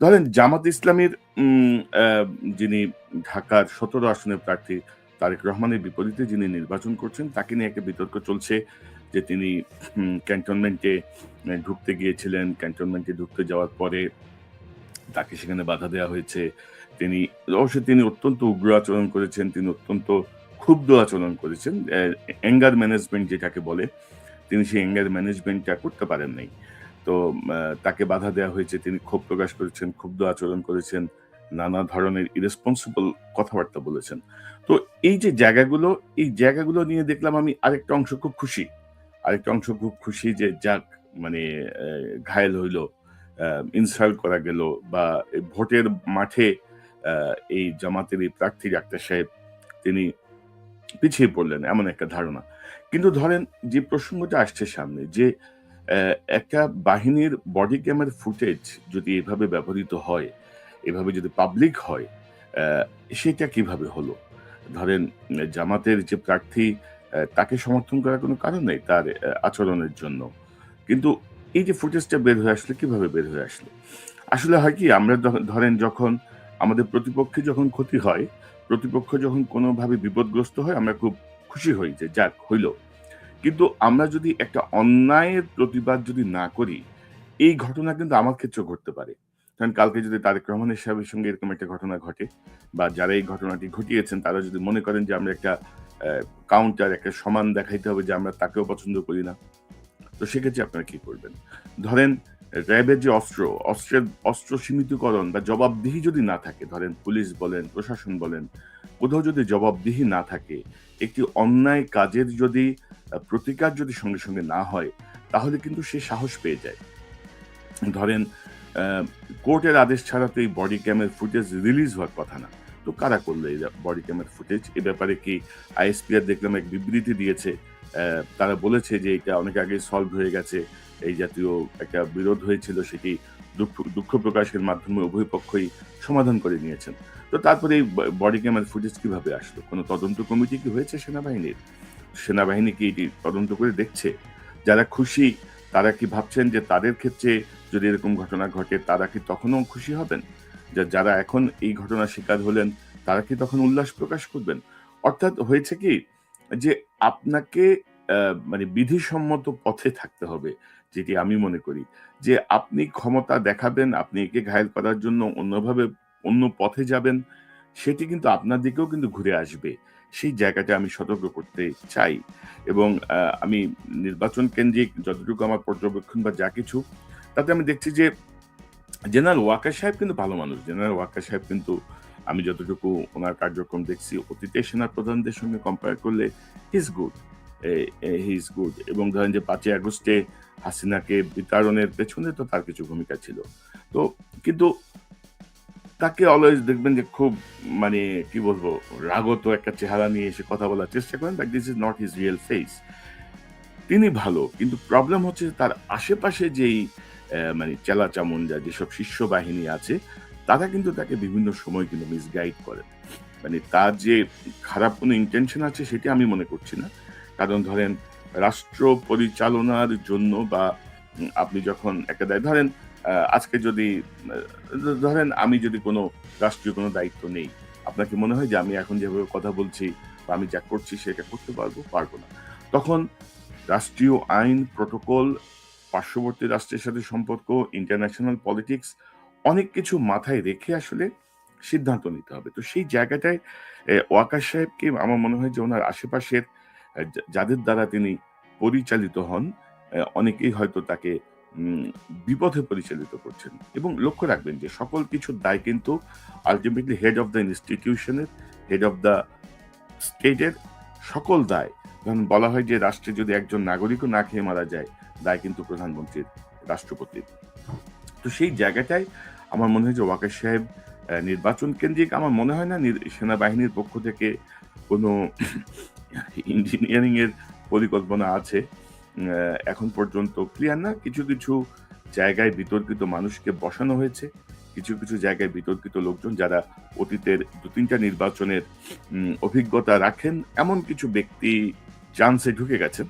ধরেন জামাত ইসলামীর যিনি ঢাকার ১৭ আসনের প্রার্থী তারেক রহমানের বিপরীতে যিনি নির্বাচন করছেন, তাকে নিয়ে একটা বিতর্ক চলছে যে তিনি ক্যান্টনমেন্টে ঢুকতে গিয়েছিলেন। ক্যান্টনমেন্টে ঢুকতে যাওয়ার পরে তাকে সেখানে বাধা দেওয়া হয়েছে। অবশ্যই তিনি অত্যন্ত উগ্র আচরণ করেছেন। তিনি অত্যন্ত ক্ষুব্ধ আচরণ করেছেন। অ্যাঙ্গার ম্যানেজমেন্ট যেটাকে বলে, তিনি সেই অ্যাঙ্গার ম্যানেজমেন্টটা করতে পারেন নাই। তো তাকে বাধা দেওয়া হয়েছে। তিনি ক্ষোভ প্রকাশ করেছেন, ক্ষুব্ধ আচরণ করেছেন, নানা ধরনের irresponsible কথাবার্তা বলেছেন। তো এই জায়গাগুলো নিয়ে দেখলাম আমি আরেকটা অংশ খুব খুশি। আরেকটা অংশ খুব খুশি যে যাক মানে ঘায়েল হইল, আ ইনসাল্ট করা গেল বা ভোটের মাঠে আ এই জামাতের এই প্রার্থী ডাক্তার সাহেব তিনি পিছিয়ে পড়লেন এমন একটা ধারণা। কিন্তু ধরেন যে প্রসঙ্গটা আসছে সামনে যে একটা বাহিনীর বডি ক্যামের ফুটেজ যদি এভাবে ব্যবহৃত হয়, এভাবে যদি পাবলিক হয়, অ্যা সেটা কিভাবে হলো? ধরেন জামাতের যে প্রার্থী তাকে সমর্থন করার কোনো কারণ নেই তার আচরণের জন্য। কিন্তু এই যে ফুটেজটা বের হয়ে আসলো, কিভাবে বের হয়ে আসলো? আসলে হয় কি আমরা ধরেন যখন আমাদের প্রতিপক্ষে যখন ক্ষতি হয়, প্রতিপক্ষ যখন কোনোভাবে বিপদগ্রস্ত হয় আমরা খুব খুশি হই যে যাক হইল। কিন্তু আমরা যদি একটা অন্যায়ের প্রতিবাদ যদি না করি, এই ঘটনা কিন্তু আমার ক্ষেত্রেও ঘটতে পারে। কারণ কালকে যদি তারেক রহমানের সাহেবের সঙ্গে এরকম একটা ঘটনা ঘটে বা যারা এই ঘটনাটি ঘটিয়েছেন তারা যদি মনে করেন যে আমরা একটা অ্যা কাউন্টার একটা সমান দেখাইতে হবে যে আমরা তাকেও পছন্দ করি না। তো সেক্ষেত্রে আপনারা কি করবেন? ধরেন র‍্যাবের যে অস্ত্র সীমিতকরণ বা জবাবদিহি যদি না থাকে, ধরেন পুলিশ বলেন, প্রশাসন বলেন, কোথাও যদি জবাবদিহি না থাকে, একটি অন্যায় কাজের যদি প্রতিকার যদি সঙ্গে, সঙ্গে না হয়, তাহলে কিন্তু সে সাহস পেয়ে যায়। ধরেন আ কোর্টের আদেশ ছাড়া তো এই বডি ক্যামের ফুটেজ রিলিজ হওয়ার কথা না। তো কারা করলো এই বডি ক্যামের ফুটেজ? এ ব্যাপারে কি আইএসপিআর দেখলাম এক বিবৃতি দিয়েছে। তারা বলেছে যে এটা অনেক আগেই সলভড হয়ে গেছে। এই জাতীয় একটা বিরোধ হয়েছিল সেটি দুঃখ প্রকাশের মাধ্যমে উভয় পক্ষই সমাধান করে নিয়েছেন। তো তারপরে এই বডি ক্যামের ফুটেজ কিভাবে আসলো? কোন তদন্ত কমিটি কি হয়েছে সেনাবাহিনীর? সেনাবাহিনী কি এটি তদন্ত করে দেখছে? যারা খুশি তারা কি ভাবছেন যে তাদের ক্ষেত্রে যদি এরকম ঘটনা ঘটে তারা কি তখনও খুশি হবেন? যারা এখন এই ঘটনার শিকার হলেন তারা কি তখন উল্লাস প্রকাশ করবেন? অর্থাৎ হয়েছে কি যে আপনাকে আ মানে বিধিসম্মত পথে থাকতে হবে। যেটি আমি মনে করি। যে আপনি ক্ষমতা দেখাবেন, আপনি একে ঘায়েল করার জন্য অন্য পথে যাবেন, সেটি কিন্তু আপনার দিকেও কিন্তু ঘুরে আসবে। সেই জায়গাটা আমি সতর্ক করতে চাই। এবং আমি নির্বাচন কেন্দ্রিক যতটুকু আমার পর্যবেক্ষণ বা যা কিছু, তাতে আমি দেখছি যে জেনারেল ওয়াকার সাহেব কিন্তু ভালো মানুষ। জেনারেল ওয়াকার সাহেব কিন্তু আমি যতটুকু উনার কার্যক্রম দেখছি, অতীতের সেনাপ্রধানদের সঙ্গে কম্পেয়ার করলে হি is good. A A he is good এবং ধরেন যে ৫ই আগস্টে হাসিনাকে বিতাড়নের পেছনে তো তার কিছু ভূমিকা ছিল। তো কিন্তু তাকে অলওয়েজ দেখবেন যে খুব মানে কি বলবো? রাগত একটা চেহারা নিয়ে এসে কথা বলার চেষ্টা করেন, but this is not his Real face. তিনি ভালো। কিন্তু প্রবলেম হচ্ছে তার আশেপাশে যেই মানে চেলাচামুন্ডা যেসব শিষ্য বাহিনী আছে, তারা কিন্তু তাকে বিভিন্ন সময় কিন্তু মিসগাইড করে। মানে তার যে খারাপ কোনো ইনটেনশন আছে সেটি আমি মনে করছি না। কারণ ধরেন রাষ্ট্র পরিচালনার জন্য বা আপনি যখন একটা ধরেন আজকে যদি ধরেন আমি যদি কোনো রাষ্ট্রীয় কোনো দায়িত্ব নেই, আপনার কি মনে হয় যে আমি এখন যেভাবে কথা বলছি বা আমি যা করছি সেটা করতে পারবো? পারব না। তখন রাষ্ট্রীয় আইন, প্রটোকল, পার্শ্ববর্তী রাষ্ট্রের সাথে সম্পর্ক, ইন্টারন্যাশনাল পলিটিক্স অনেক কিছু মাথায় রেখে আসলে সিদ্ধান্ত নিতে হবে। তো সেই জায়গাটায় ওয়াকার সাহেবকে আমার মনে হয় যে উনার আশেপাশের যাদের দ্বারা তিনি পরিচালিত হন, অনেকেই হয়তো তাকে উম বিপথে পরিচালিত করছেন। এবং লক্ষ্য রাখবেন যে সকল কিছুর দায় কিন্তু ultimately head of the institution এর, হেড অফ দ্যা স্টেটের সকল দায়। যেমন বলা হয় যে রাষ্ট্রে যদি একজন নাগরিকও না খেয়ে মারা যায়, দায় কিন্তু প্রধানমন্ত্রীর, রাষ্ট্রপতির। তো সেই জায়গাটায় আমার মনে হয় যে ওয়াকার সাহেব নির্বাচন কেন্দ্রিক আমার মনে হয় না সেনাবাহিনীর পক্ষ থেকে কোনো ইঞ্জিনিয়ারিং এর পরিকল্পনা আছে। এখন পর্যন্ত ক্লিয়ার না। কিছু, কিছু জায়গায় বিতর্কিত মানুষকে বসানো হয়েছে। কিছু, কিছু জায়গায় বিতর্কিত লোকজন যারা অতীতের ২-৩ টা নির্বাচনের অভিজ্ঞতা রাখেন, এমন কিছু ব্যক্তি চান্সে ঢুকে গেছেন।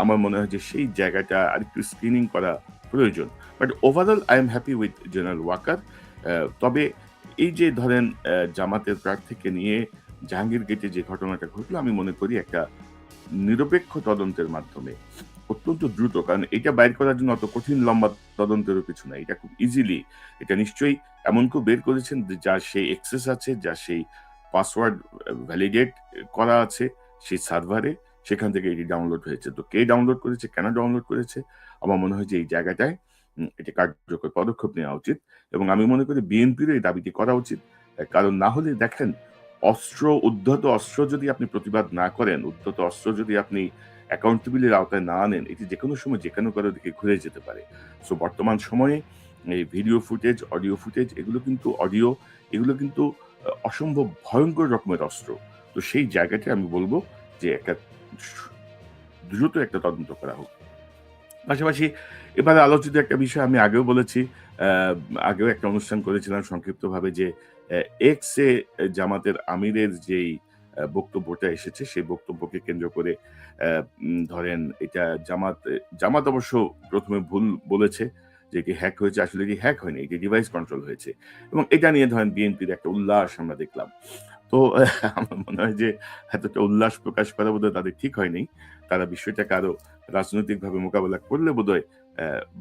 আমার মনে হয় যে সেই জায়গাটা আরেকটু স্ক্রিনিং করা প্রয়োজন। But overall I am happy with general walker. তবে এই যে ধরেন জামাতের প্রার্থীকে নিয়ে জাহাঙ্গীর গেটে যে ঘটনাটা ঘটলো আমি মনে করি একটা নিরপেক্ষ তদন্তের মাধ্যমে অত্যন্ত দ্রুত, কারণ এটা বাইর করার জন্য অত কঠিন লম্বা তদন্তেরও কিছু নাই। এটা খুব ইজিলি এটা নিশ্চয়ই এমন কেউ বের করেছেন যে যার সেই অ্যাক্সেস আছে, যার সেই পাসওয়ার্ড ভ্যালিডেট করা আছে সেই সার্ভারে, সেখান থেকে এটি ডাউনলোড হয়েছে। তো কে ডাউনলোড করেছে, কেন ডাউনলোড করেছে? আমার মনে হয় যে এই জায়গাটায় এটা কার্যকর পদক্ষেপ নেওয়া উচিত এবং আমি মনে করি বিএনপিরও এই দাবিটি করা উচিত। কারণ না হলে দেখেন উদ্ধত অস্ত্র যদি আপনি প্রতিবাদ না করেন, উদ্ধত অস্ত্র যদি আপনি অ্যাকাউন্টেবিলিটির আওতায় না আনেন, এটি যেকোনো সময় যেকোনো কারো দিকে ঘুরে যেতে পারে। সো বর্তমান সময়ে এই ভিডিও ফুটেজ, অডিও ফুটেজ এগুলো কিন্তু অসম্ভব ভয়ংকর রকমের অস্ত্র। তো সেই জায়গাটায় আমি বলব যে একটা সু দ্রুত একটা তদন্ত করা হোক। পাশাপাশি এবারে আলোচিত একটা বিষয় আমি আগেও বলেছি, আ আগেও একটা অনুষ্ঠান করেছিলাম সংক্ষিপ্তভাবে যে এক্স এ জামাতের আমিরের যেই বক্তব্যটা এসেছে সেই বক্তব্যকে কেন্দ্র করে ধরেন এটা জামাত অবশ্য ১ম এ ভুল বলেছে যে এটি হ্যাক হয়েছে। আসলে এটি হ্যাক হয়নি। এটি ডিভাইস কন্ট্রোল হয়েছে। এবং এটা নিয়ে ধরেন বিএনপির একটা উল্লাস আমরা দেখলাম। তো আমার মনে হয় যে এতটা উল্লাস প্রকাশ করা বোধহয় তাদের ঠিক হয়নি। তারা বিষয়টাকে আরো রাজনৈতিকভাবে মোকাবেলা করলে বোধহয়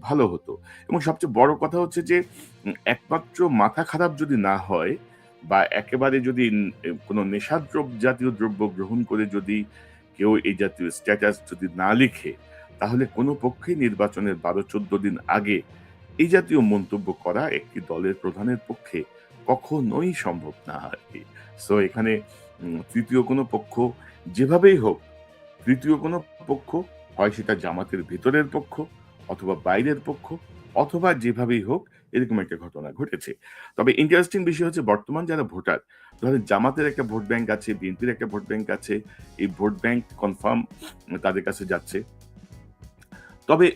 ভালো হতো। এবং সবচেয়ে বড় কথা হচ্ছে যে একমাত্র মাথা খারাপ যদি না হয় বা একেবারে যদি কোনো জাতীয় দ্রব্য গ্রহণ করে যদি কেউ এই জাতীয় স্ট্যাটাস যদি না লিখে, তাহলে কোনো পক্ষেই নির্বাচনের ১২-১৪ দিন আগে এই জাতীয় মন্তব্য করা একটি দলের প্রধানের পক্ষে কখনোই সম্ভব না আরকি। সো এখানে ৩য় কোনো পক্ষ যেভাবেই হোক, ৩য় কোনো পক্ষ হয় সেটা জামাতের ভেতরের পক্ষ অথবা বাইরের পক্ষ অথবা যেভাবেই হোক এরকম একটা ঘটনা ঘটেছে। তবে ইন্টারেস্টিং বিষয় হচ্ছে বর্তমান যারা ভোটার, ধরেন জামাতের একটা ভোট ব্যাংক আছে, বিএনপির একটা ভোট ব্যাংক আছে। এই ভোট ব্যাংক কনফার্ম তাদের কাছে যাচ্ছে। তবে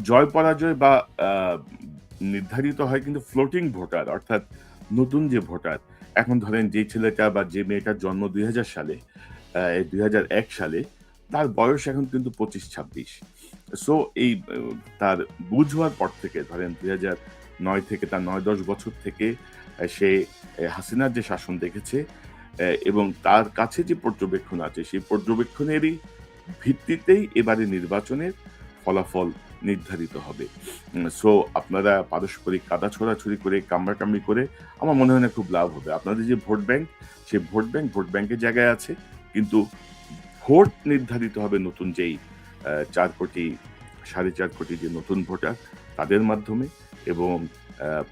জয় পরাজয় বা আ নির্ধারিত হয় কিন্তু ফ্লোটিং ভোটার অর্থাৎ নতুন যে ভোটার। এখন ধরেন যে ছেলেটা বা যে মেয়েটার জন্ম ২০০০ সালে, ২০০১ সালে তার বয়স এখন কিন্তু ২৫-২৬। সো এই তার বুঝ হওয়ার পর থেকে ধরেন ২০০৯ থেকে তার ৯-১০ বছর থেকে সে হাসিনার যে শাসন দেখেছে এবং তার কাছে যে পর্যবেক্ষণ আছে সেই পর্যবেক্ষণেরই ভিত্তিতেই এবারে নির্বাচনের ফলাফল নির্ধারিত হবে। সো আপনারা পারস্পরিক কাদা ছোড়াছুড়ি করে, কামড়াকামড়ি করে আমার মনে হয় না খুব লাভ হবে। আপনাদের যে ভোট ব্যাংক, সেই ভোট ব্যাংকের জায়গায় আছে। কিন্তু ভোট নির্ধারিত হবে নতুন যেই ৪ কোটি, ৪.৫ কোটি যে নতুন ভোটার তাদের মাধ্যমে এবং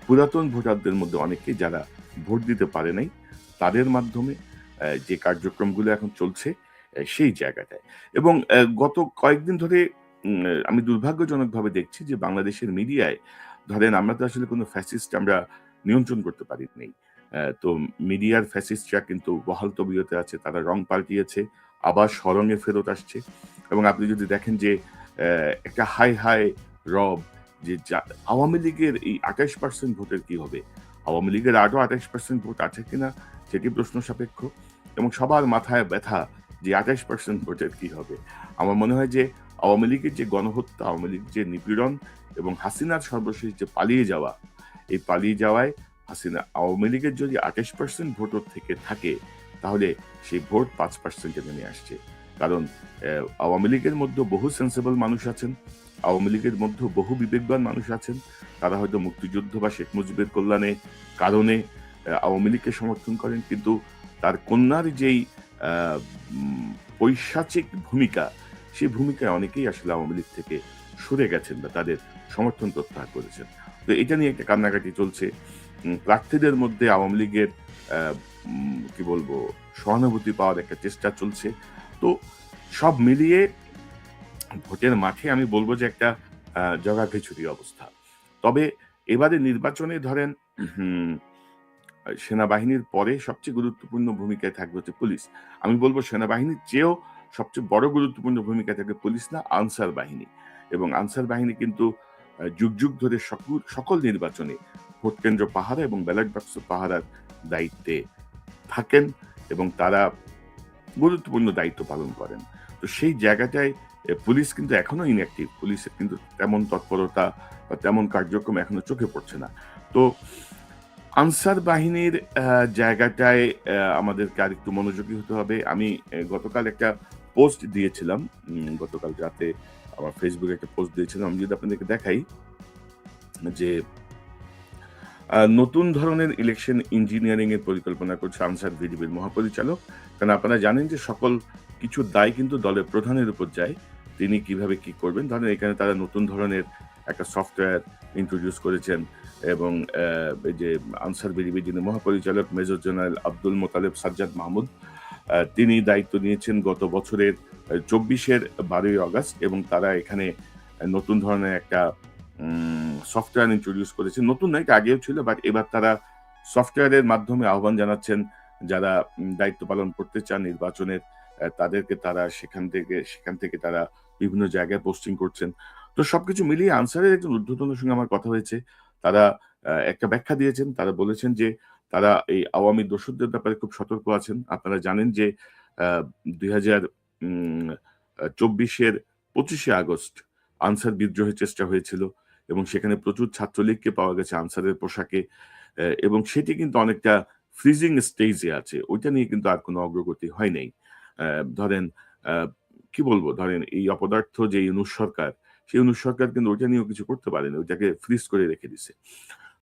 পুরাতন ভোটারদের মধ্যে অনেকেই যারা ভোট দিতে পারে নাই, তাদের মাধ্যমে যে কার্যক্রমগুলো এখন চলছে সেই জায়গাটায়। এবং গত কয়েকদিন ধরে আমি দুর্ভাগ্যজনকভাবে দেখছি যে বাংলাদেশের মিডিয়ায় ধরেন আমরা তো আসলে কোনো ফ্যাসিস্ট আমরা নিয়ন্ত্রণ করতে পারি নাই। তো মিডিয়ার ফ্যাসিস্টরা কিন্তু বহাল তবিয়তে আছে। তারা রং পাল্টিয়েছে, আবার স্বরঙে ফেরত আসছে। এবং আপনি যদি দেখেন যে একটা হায় রব যে আওয়ামী লীগের এই ২৮% ভোটের কি হবে? আওয়ামী লীগের আরো ২৮% ভোট আছে কিনা সেটি প্রশ্ন সাপেক্ষ এবং সবার মাথায় ব্যথা যে ২৮% ভোটের কি হবে? আমার মনে হয় যে আওয়ামী লীগের যে গণহত্যা, আওয়ামী লীগ যে নিপীড়ন এবং হাসিনার সর্বশেষ যে পালিয়ে যাওয়া, এই পালিয়ে যাওয়ায় আওয়ামী লীগের যদি ২৮% ভোটও থেকে থাকে, তাহলে সেই ভোট ৫% এ নেমে আসছে। কারণ আওয়ামী লীগের মধ্যেও বহু সেন্সিবল মানুষ আছেন। আওয়ামী লীগের মধ্যেও বহু বিবেকবান মানুষ আছেন। তারা হয়তো মুক্তিযুদ্ধ বা শেখ মুজিবের কারণে আওয়ামী লীগকে সমর্থন করেন। কিন্তু তার কন্যার যেই আ পৈশাচিক ভূমিকা, সেই ভূমিকায় অনেকেই আসলে আওয়ামী লীগ থেকে সরে গেছেন বা তাদের সমর্থন প্রত্যাহার করেছেন। তো এটা নিয়ে একটা কান্নাকাটি চলছে। প্রার্থীদের মধ্যে আওয়ামী লীগের আ কি বলবো সহানুভূতি পাওয়ার একটা চেষ্টা চলছে। তো সব মিলিয়ে ভোটের মাঠে আমি বলব যে একটা জগাখিচুড়ি অবস্থা। তবে এবারে নির্বাচনে ধরেন হুম সেনাবাহিনীর পরে সবচেয়ে গুরুত্বপূর্ণ ভূমিকায় থাকবে হচ্ছে পুলিশ। আমি বলব সেনাবাহিনীর চেয়েও সবচেয়ে বড় গুরুত্বপূর্ণ ভূমিকায় থাকবে পুলিশ না, আনসার বাহিনী। এবং আনসার বাহিনী কিন্তু যুগ ধরে সকল নির্বাচনে ভোট কেন্দ্র পাহারা এবং ব্যালট বাক্স পাহারার দায়িত্বে থাকেন এবং তারা গুরুত্বপূর্ণ দায়িত্ব পালন করেন। তো সেই জায়গাটায় পুলিশ কিন্তু এখনো ইনঅ্যাক্টিভ। পুলিশের কিন্তু তেমন তৎপরতা বা তেমন কার্যক্রম এখনো চোখে পড়ছে না। তো আনসার বাহিনীর জায়গাটায় আমাদেরকে আরেকটু মনোযোগী হতে হবে। আমি গতকাল একটা পোস্ট দিয়েছিলাম। গতকাল রাতে আমার ফেসবুকে একটা পোস্ট দিয়েছিলাম। আমি যদি আপনাদেরকে দেখাই যে নতুন ধরনের ইলেকশন ইঞ্জিনিয়ারিং এর পরিকল্পনা করছে আনসার ভিডিপির মহাপরিচালক। কারণ আপনারা জানেন যে সকল কিছুর দায় কিন্তু দলের প্রধানের উপর যায়। তিনি কিভাবে কি করবেন? ধরেন এখানে তারা নতুন ধরনের একটা সফটওয়্যার ইন্ট্রোডিউস করেছেন এবং এই যে আনসার ভিডিপির যিনি মহাপরিচালক মেজর জেনারেল আব্দুল মোতালেব সাজ্জাদ মাহমুদ তিনি দায়িত্ব নিয়েছেন গত বছরের ২৪ এর ১২ই অগাস্ট এবং তারা এখানে নতুন ধরনের একটা সফটওয়্যার ইন্ট্রোডিউস করেছেন। নতুন না, এটা আগেও ছিল, বাট এবার তারা সফটওয়্যারের মাধ্যমে আহ্বান জানাচ্ছেন যারা দায়িত্ব পালন করতে চান নির্বাচনের তাদেরকে তারা সেখান থেকে তারা বিভিন্ন জায়গায় পোস্টিং করছেন। তো সবকিছু মিলিয়ে আনসারের একজন ঊর্ধ্বতনের সঙ্গে আমার কথা হয়েছে। তারা একটা ব্যাখ্যা দিয়েছেন। তারা বলেছেন যে তারা এই আওয়ামী দস্যুদের ব্যাপারে খুব সতর্ক আছেন। আপনারা জানেন যে আ ২০২৪ এর ২৫ শে আগস্ট আনসার বিদ্রোহের চেষ্টা হয়েছিল এবং সেখানে প্রচুর ছাত্রলীগকে পাওয়া গেছে আনসারের পোশাকে এবং সেটি কিন্তু অনেকটা ফ্রিজিং স্টেজে আছে। ওইটা নিয়ে কিন্তু আর কোনো অগ্রগতি হয় নাই। ধরেন আ কি বলবো? ধরেন এই অপদার্থ যে ইউনূস সরকার, সেই ইউনূস সরকার কিন্তু ওইটা নিয়েও কিছু করতে পারেনি। ওইটাকে ফ্রিজ করে রেখে দিছে।